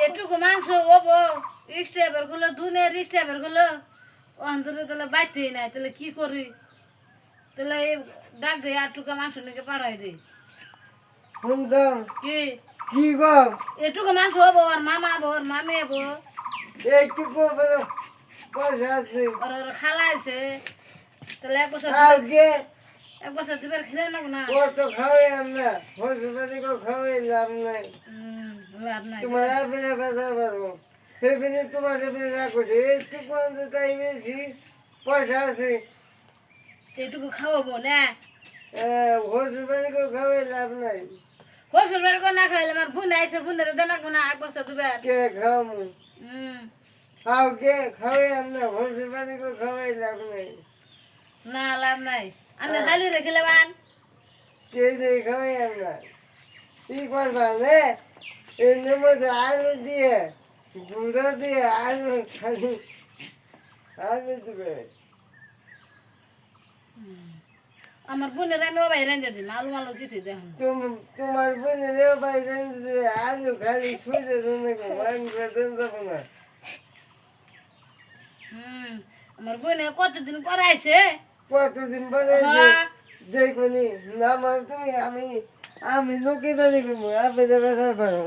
এটুকু মাংস হবো স্টেপের গুলো দুনের স্টেপের গুলো অন্তরে তাহলে বাঁচতেই নাই তাহলে কি করি তাহলে এই ডাক দে আর টুকা মাংস নিকে পাঠাই দে শুনতাম কি কি গো এটুকু মাংস হবো আর মামা হবো আর মামে হবো এইটুকু বলো পয়সা আছে আর ওর খালা আছে তাহলে এক বছর দিবার খেলে নেবো না কত খাওয়াই আমরা হসপিটালে খাওয়াই লাভ নাই লাভ নাই তোমার আপেলে ব্যথা পারবো সেখানে তোমার আপেলে রাখো এইটুকু আনতে তাই বেশি পয়সা আছে এটুকু খাওয়াবো না হসপিটালে খাওয়াই লাভ নাই হোসেল বের করে না খাইলে আমার বোন আইসে বোনের দেন না এক বছর দিবার কে খাওয়াবো হুম খাও কে খাওয়াই আমরা হসপিটালে খাওয়াই লাভ নাই না লাভ নাই আমি খালি রেখে লেবান কে দিয়ে খাওয়াই আমরা কি করবা রে এর মধ্যে আলু দিয়ে গুঁড়ো দিয়ে আলু খালি আলু দিবে আমার বোনের আমি ও বাইরে রেঁধে দিন আলু মালু কিছু দেখুন তোমার বোনের বাইরে আলু খালি ছুঁড়ে দিনে মাংস দেন যাবো না আমার বোনে কতদিন পর আইছে কতদিন পরে দেখবনি না তুমি আমি লোকে দাঁড়িয়ে করবো আপনি ব্যথা পারো